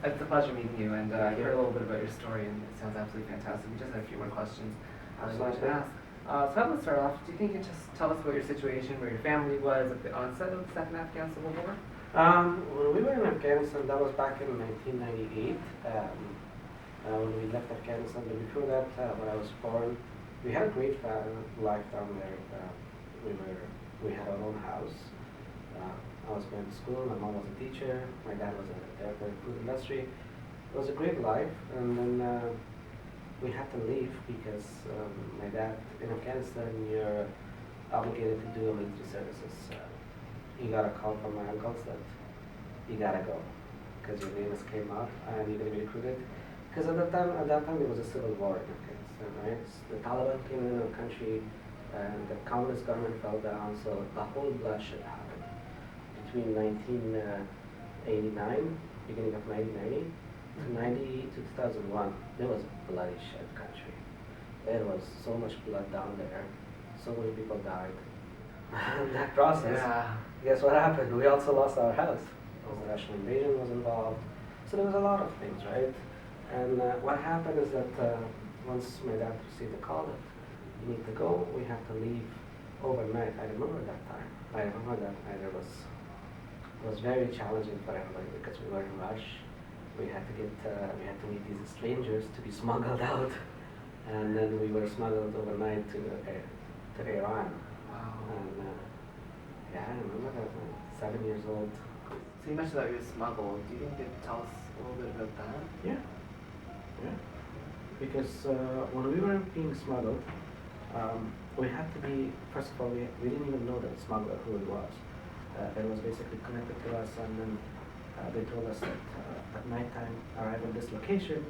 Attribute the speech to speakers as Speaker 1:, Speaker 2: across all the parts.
Speaker 1: it's a pleasure meeting you, and I've heard a little bit about your story, and it sounds absolutely fantastic. We just have a few more questions I wanted to ask. So let's start off. Do you think you can just tell us about your situation, where your family was at the onset of the Second Afghan Civil War?
Speaker 2: When we were in Afghanistan, that was back in 1998. When we left Afghanistan, but before that, when I was born, we had a great life down there. We had our own house. I was going to school. My mom was a teacher. My dad was there for the food industry. It was a great life, and then we had to leave because my dad in Afghanistan, you're obligated to do military services. He got a call from my uncles that you gotta go because your name has came out and you're gonna be recruited. Because at that time there was a civil war in Afghanistan, right? The Taliban came in the country, and the communist government fell down. So the whole bloodshed happened between 1989, beginning of 1990, to 2001. There was a bloody shed country. There was so much blood down there. So many people died. In that process, guess what happened? We also lost our house. The Russian invasion was involved. So there was a lot of things, right? And what happened is that once my dad received the call that you need to go, we had to leave overnight. I remember that time. I remember that night. It was very challenging for everybody because we were in rush. We had to meet these strangers to be smuggled out, and then we were smuggled overnight to Iran.
Speaker 1: Wow.
Speaker 2: And yeah, I remember that. 7 years old.
Speaker 1: So you mentioned that you were smuggled. Do you think you could tell us a little bit about that?
Speaker 2: Yeah. Because when we were being smuggled, we had to be, first of all, we didn't even know the smuggler who it was. It was basically connected to us, and then they told us that at nighttime arrive at this location,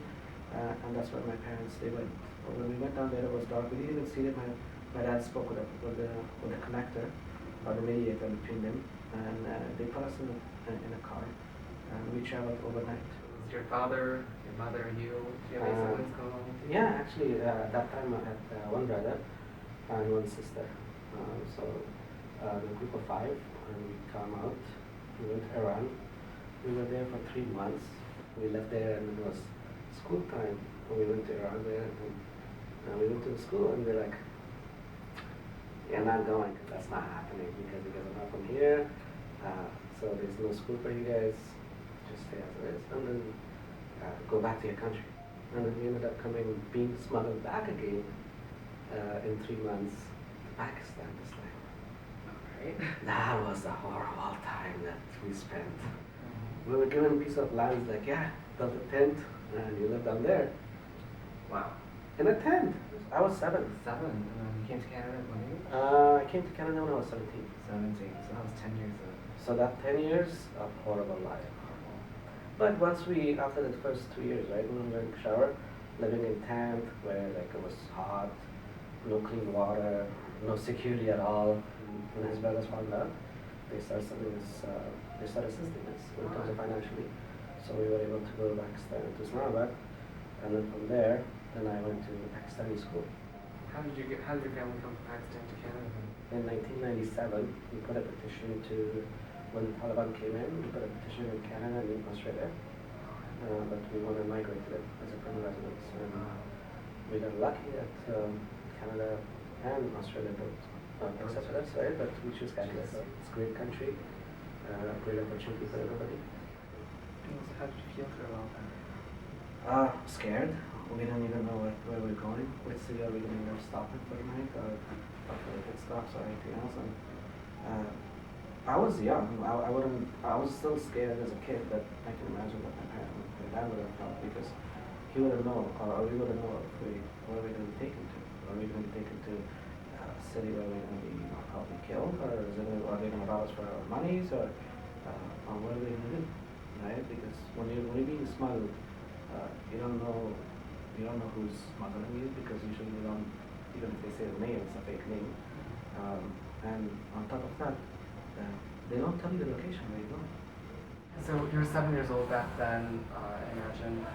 Speaker 2: and that's where my parents, they went. But when we went down there, it was dark. We didn't even see that my dad spoke with the connector, or the mediator between them, and they put us in a car, and we traveled overnight.
Speaker 1: Was your father, your mother, you? Do you have any siblings going along with you?
Speaker 2: Yeah, actually, that time I had one brother and one sister. So the group of 5, and we come out. We went to Iran. We were there for 3 months. We left there, and it was school time. We went to Iran there, and we went to the school, and they're like, "You're not going. That's not happening because you guys are not from here. So there's no school for you guys. Just stay as it is, and then go back to your country." And then we ended up being smuggled back again in 3 months to Pakistan this time.
Speaker 1: Right.
Speaker 2: That was a horrible time that we spent. We were given a piece of land, like, build a tent, and you live down there.
Speaker 1: Wow.
Speaker 2: In a tent. I was 7.
Speaker 1: 7, and then you came to Canada at what age?
Speaker 2: I came to Canada when I was 17.
Speaker 1: 17, so that was 10 years of...
Speaker 2: So that 10 years of horrible life. But once after the first 2 years, right, when we were in shower, living in tent where like it was hot, no clean water, no security at all. When his brothers found out, they started assisting us in terms of financially. So we were able to go to Pakistan, to Islamabad, and then from there, then I went to the Pakistani school.
Speaker 1: How did your family come from Pakistan to Canada?
Speaker 2: In 1997, we put a petition when the Taliban came in, we put a petition in Canada and in Australia, but we want to migrate to it as a permanent residence. And we got lucky that Canada and Australia both accepted us, right? But we choose Canada. So it's a great country, great opportunity for everybody.
Speaker 1: So how did you feel through all that?
Speaker 2: Scared. We didn't even know where we're going. Which city are we going to end up stopping for the night, or for the pit stops or anything else? And I was young. I was still scared as a kid, but I can imagine what my dad would have felt, because he wouldn't know, or we wouldn't know where we're going to be taken to. Are we going to be taken to a city where we're going to be probably killed, or are they going to rob us for our monies, or what are they going to do, right? Because when you're being smuggled, you don't know who's smuggling you, because usually they don't, even if they say the name, it's a fake name. And on top of that, they don't tell you the location where you're going.
Speaker 1: So you were 7 years old back then, I imagine.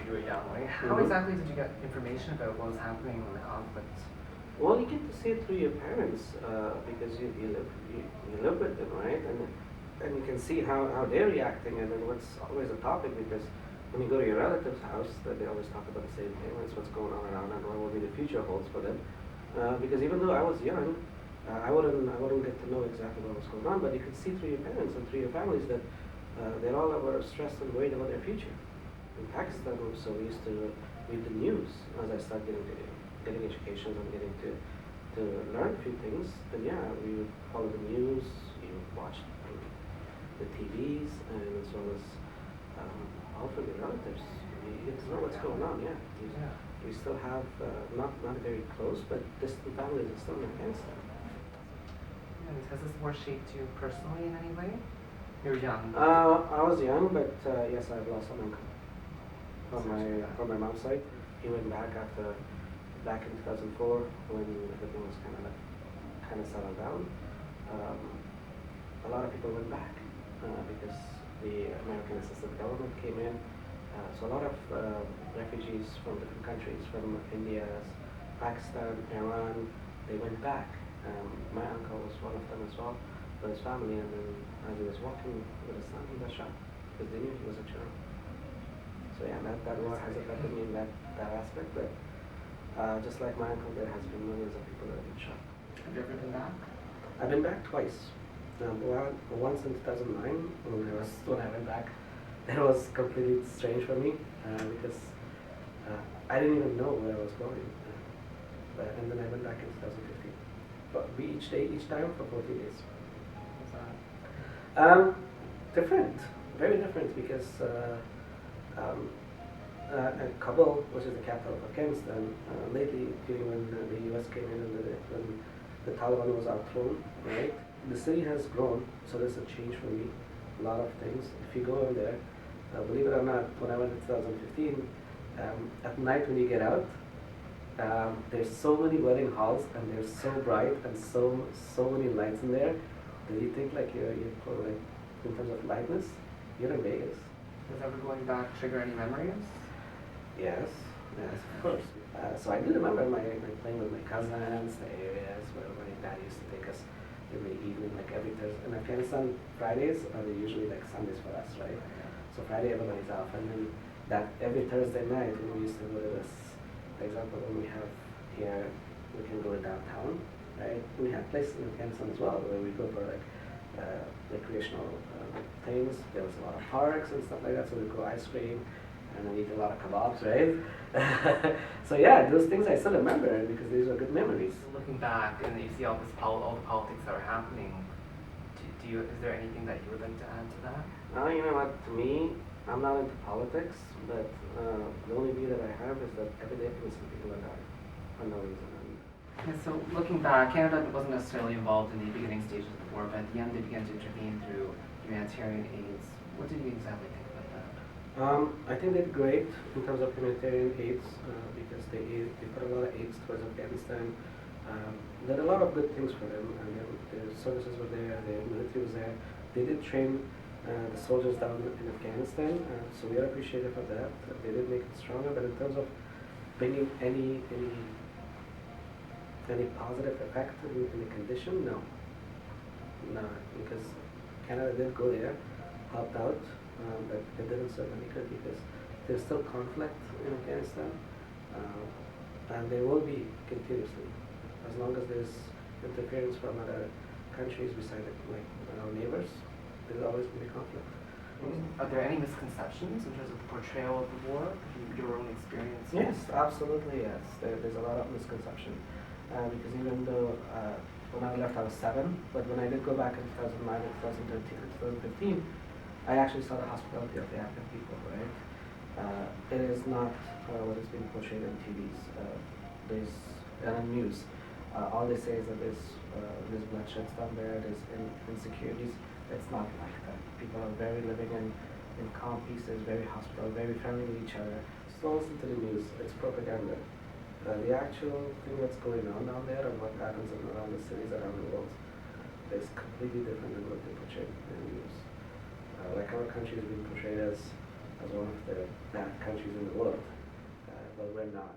Speaker 1: You were young, right? How exactly did you get information about what was happening in the conflict?
Speaker 2: Well, you get to see it through your parents, because you live with them, right? And and you can see how they're reacting, and then what's always a topic, because when you go to your relative's house, that they always talk about the same thing, that's what's going on around and what will be the future holds for them. Because even though I was young, I wouldn't get to know exactly what was going on, but you could see through your parents and through your families that they all were stressed and worried about their future. In Pakistan, so we used to read the news as I started getting education and getting to learn a few things. And yeah, we would follow the news, you would watch the TVs, and as well as all from your relatives. You get to know what's going on. Yeah, we still have not very close, but distant families are still in Afghanistan.
Speaker 1: Has this war shaped you personally in any way? You were young.
Speaker 2: I was young, but yes, I've lost an uncle from my mom's side. He went back in 2004 when everything was kind of settled down. A lot of people went back because the American assisted government came in. So a lot of refugees from different countries, from India, Pakistan, Iran, they went back. My uncle was one of them as well, with his family, and then as he was walking with his son, he got shot because they knew he was a child. So yeah, that war has affected me in that aspect, but just like my uncle, there has been millions of people that have been shot.
Speaker 1: Have you ever been back?
Speaker 2: I've been back twice. Once in 2009, when I went back. It was completely strange for me because I didn't even know where I was going. And then I went back in 2015. But each time for 40 days. Different, very different, because Kabul, which is the capital of Afghanistan, lately during when the US came in and when the Taliban was overthrown, right? The city has grown, so there's a change for me. A lot of things. If you go in there, believe it or not, when I went in 2015, at night when you get out, there's so many wedding halls and they're so bright and so many lights in there that you think like you're like in terms of lightness, you're in Vegas.
Speaker 1: Does ever going back trigger any memories?
Speaker 2: Yes, of course. So I do remember my playing with my cousins, the areas where my dad used to take us every evening, like every Thursday. In Afghanistan, Fridays are usually like Sundays for us, right? So Friday everybody's off, and then that every Thursday night we used to go to this. For example, when we have here, we can go to downtown, right? We have places in Afghanistan as well where we go for like recreational things. There was a lot of parks and stuff like that, so we go ice cream and then eat a lot of kebabs, right? So yeah, those things I still remember because these are good memories.
Speaker 1: Looking back and you see all the politics that are happening, is there anything that you would like to add to that?
Speaker 2: You know what, to me, I'm not into politics, but the only view that I have is that every day innocent people are dying for no reason.
Speaker 1: And so looking back, Canada wasn't necessarily involved in the beginning stages of the war, but at the end they began to intervene through humanitarian aids. What did you exactly think about that?
Speaker 2: I think they did great in terms of humanitarian aids because they put a lot of aids towards Afghanistan. There are a lot of good things for them, and their services were there, their military was there. They did train the soldiers down in Afghanistan, so we are appreciative of that. They did make it stronger, but in terms of bringing any positive effect in the condition, no, because Canada did go there, helped out, but it didn't serve any good because there's still conflict in Afghanistan, and there will be continuously as long as there's interference from other countries besides like our neighbors. There's always going to be conflict.
Speaker 1: Are there any misconceptions in terms of the portrayal of the war, from your own experience?
Speaker 2: Yes, absolutely, yes. There's a lot of misconception. Because even though when I left I was 7, but when I did go back in 2009, 2013, and 2015, I actually saw the hospitality of the Afghan people, right? It is not what is being portrayed on TVs. And on news. All they say is that there's bloodshed down there, there's insecurities. It's not like that. People are very living in calm pieces, very hospitable, very friendly with each other. Just don't listen to the news. It's propaganda. The actual thing that's going on down there and what happens around the cities around the world is completely different than what they portray in the news. Like our country is being portrayed as one of the bad countries in the world, but we're not.